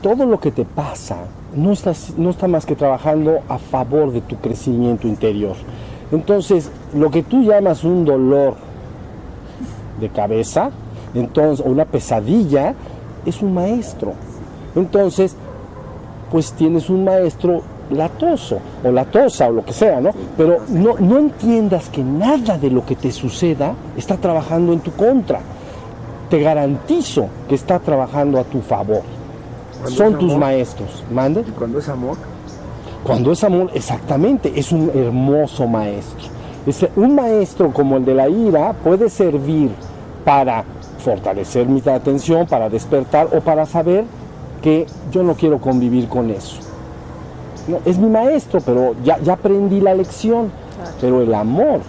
todo lo que te pasa no está más que trabajando a favor de tu crecimiento interior. Entonces, lo que tú llamas un dolor de cabeza, entonces, o una pesadilla, es un maestro. Entonces, pues tienes un maestro latoso, o latosa, o lo que sea, ¿no? Pero no entiendas que nada de lo que te suceda está trabajando en tu contra. Te garantizo que está trabajando a tu favor. Son tus maestros. ¿Mande? ¿Y cuando es amor? Cuando es amor, exactamente, es un hermoso maestro. Un maestro como el de la ira puede servir para fortalecer mi atención, para despertar o para saber que yo no quiero convivir con eso. No, es mi maestro, pero ya aprendí la lección. Pero el amor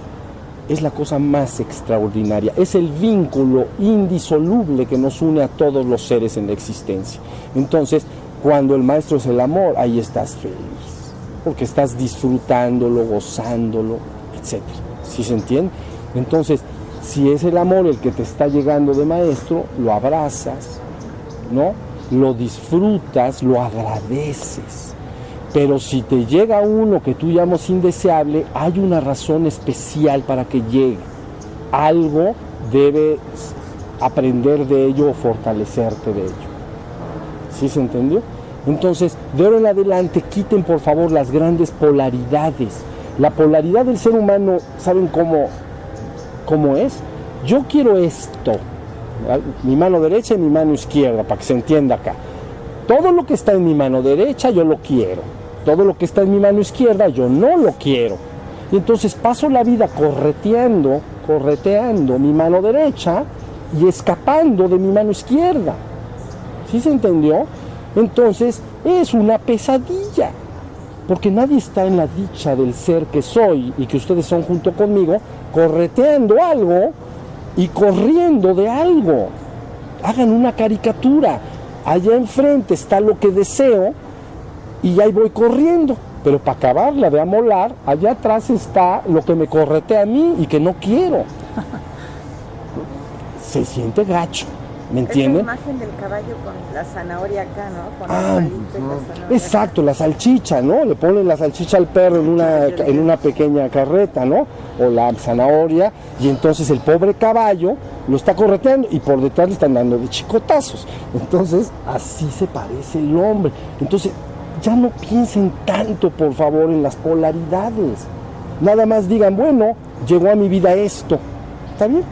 es la cosa más extraordinaria, es el vínculo indisoluble que nos une a todos los seres en la existencia. Entonces, cuando el maestro es el amor, ahí estás feliz, porque estás disfrutándolo, gozándolo, etc. ¿Sí se entiende? Entonces, si es el amor el que te está llegando de maestro, lo abrazas, ¿no? Lo disfrutas, lo agradeces. Pero si te llega uno que tú llamas indeseable, hay una razón especial para que llegue. Algo debes aprender de ello o fortalecerte de ello. ¿Sí se entendió? Entonces, de ahora en adelante, quiten por favor las grandes polaridades. La polaridad del ser humano, ¿saben cómo es? Yo quiero esto, ¿verdad? Mi mano derecha y mi mano izquierda, para que se entienda acá. Todo lo que está en mi mano derecha yo lo quiero. Todo lo que está en mi mano izquierda yo no lo quiero. Y entonces paso la vida correteando mi mano derecha y escapando de mi mano izquierda. ¿Sí se entendió? Entonces es una pesadilla. Porque nadie está en la dicha del ser que soy y que ustedes son junto conmigo, correteando algo y corriendo de algo. Hagan una caricatura. Allá enfrente está lo que deseo y ahí voy corriendo. Pero para acabarla de amolar, allá atrás está lo que me corretea a mí y que no quiero. Se siente gacho, ¿me entienden? Esa imagen del caballo con la zanahoria acá, ¿no? Con el palito y la zanahoria. Exacto, la salchicha, ¿no? Le ponen la salchicha al perro en una pequeña carreta, ¿no? O la zanahoria, y entonces el pobre caballo lo está correteando y por detrás le están dando de chicotazos. Entonces, así se parece el hombre. Entonces, ya no piensen tanto, por favor, en las polaridades. Nada más digan, bueno, llegó a mi vida esto. ¿Está bien?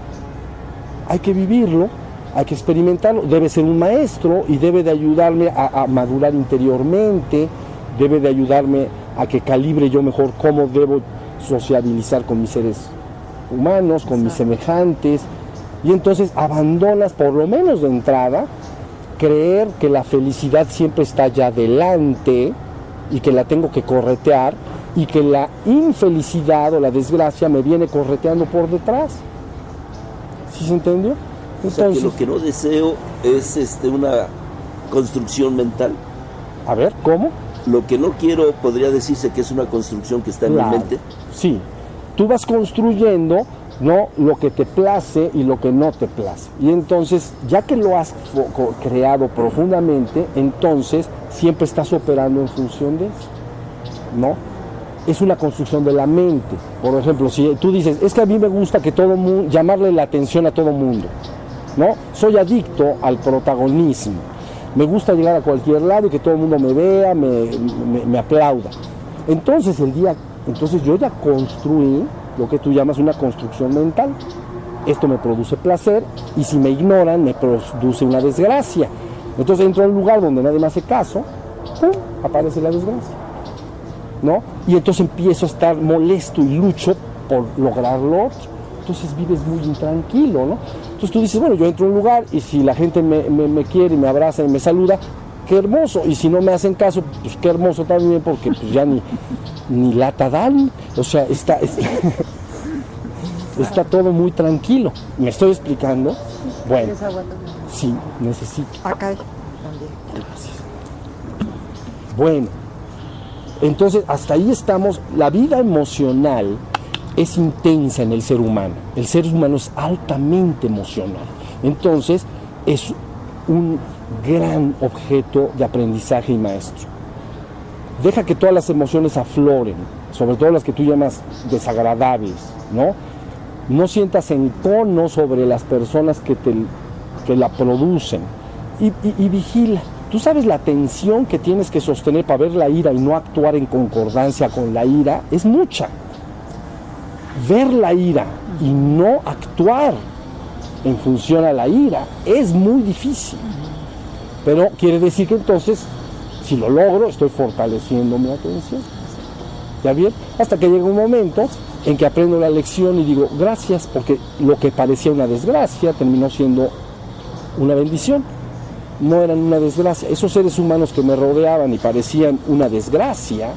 Hay que vivirlo, hay que experimentarlo. Debe ser un maestro y debe de ayudarme a madurar interiormente, debe de ayudarme a que calibre yo mejor cómo debo sociabilizar con mis seres humanos, con mis semejantes. Y entonces abandonas, por lo menos de entrada, creer que la felicidad siempre está allá adelante y que la tengo que corretear y que la infelicidad o la desgracia me viene correteando por detrás. ¿Sí se entendió? Entonces, o sea, que lo que no deseo es una construcción mental. A ver, ¿cómo? Lo que no quiero podría decirse que es una construcción que está en mi mente. Sí, tú vas construyendo, ¿no?, lo que te place y lo que no te place. Y entonces, ya que lo has creado profundamente, entonces siempre estás operando en función de eso, ¿no? Es una construcción de la mente. Por ejemplo, si tú dices, es que a mí me gusta que todo mundo, llamarle la atención a todo mundo, ¿no? Soy adicto al protagonismo. Me gusta llegar a cualquier lado y que todo el mundo me vea, me aplauda. Entonces yo ya construí lo que tú llamas una construcción mental. Esto me produce placer y si me ignoran me produce una desgracia. Entonces entro a un lugar donde nadie me hace caso, ¡pum!, aparece la desgracia, ¿no? Y entonces empiezo a estar molesto y lucho por lograr lo otro. Entonces vives muy intranquilo, ¿no? Entonces tú dices, bueno, yo entro a un lugar y si la gente me quiere y me abraza y me saluda, qué hermoso. Y si no me hacen caso, pues qué hermoso también, porque pues ya ni lata dan. O sea, está todo muy tranquilo. ¿Me estoy explicando? Bueno, sí, necesito. Acá también. Gracias. Bueno, entonces hasta ahí estamos. La vida emocional es intensa en el ser humano. El ser humano es altamente emocional. Entonces, un gran objeto de aprendizaje y maestro. Deja que todas las emociones afloren, sobre todo las que tú llamas desagradables, ¿no? No sientas encono sobre las personas que la producen y vigila. Tú sabes la tensión que tienes que sostener para ver la ira y no actuar en concordancia con la ira es mucha. Ver la ira y no actuar en función a la ira es muy difícil. Pero quiere decir que entonces, si lo logro, estoy fortaleciendo mi atención. ¿Ya bien? Hasta que llega un momento en que aprendo la lección y digo, gracias, porque lo que parecía una desgracia terminó siendo una bendición. No eran una desgracia. Esos seres humanos que me rodeaban y parecían una desgracia,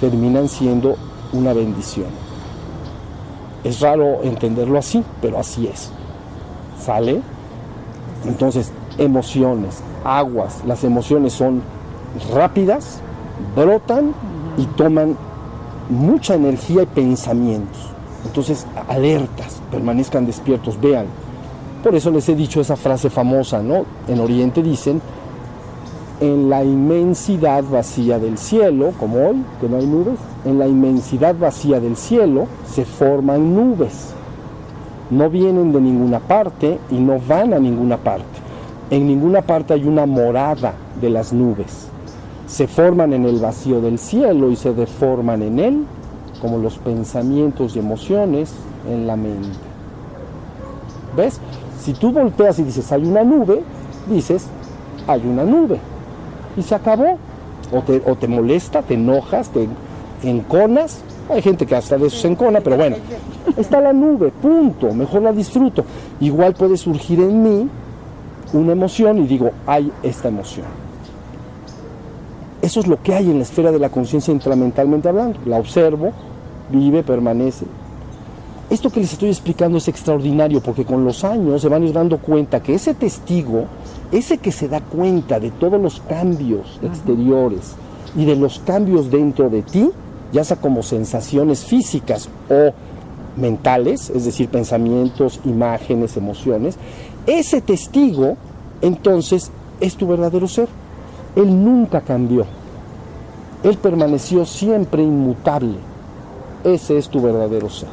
terminan siendo una bendición. Es raro entenderlo así, pero así es. ¿Sale? Entonces, emociones, aguas. Las emociones son rápidas, brotan y toman mucha energía y pensamientos. Entonces, alertas, permanezcan despiertos, vean. Por eso les he dicho esa frase famosa, ¿no? En Oriente dicen, en la inmensidad vacía del cielo, como hoy, que no hay nubes, en la inmensidad vacía del cielo se forman nubes. No vienen de ninguna parte y no van a ninguna parte. En ninguna parte hay una morada de las nubes. Se forman en el vacío del cielo y se deforman en él, como los pensamientos y emociones en la mente. ¿Ves? Si tú volteas y dices, hay una nube, dices, hay una nube. Y se acabó. O te molesta, te enojas, te enconas. Hay gente que hasta de eso se encona, pero bueno, está la nube, punto. Mejor la disfruto. Igual puede surgir en mí una emoción y digo, hay esta emoción. Eso es lo que hay en la esfera de la conciencia intramentalmente hablando. La observo, vive, permanece. Esto que les estoy explicando es extraordinario porque con los años se van a ir dando cuenta que ese testigo, ese que se da cuenta de todos los cambios exteriores y de los cambios dentro de ti, ya sea como sensaciones físicas o mentales, es decir, pensamientos, imágenes, emociones, ese testigo entonces es tu verdadero ser. Él nunca cambió, él permaneció siempre inmutable. Ese es tu verdadero ser.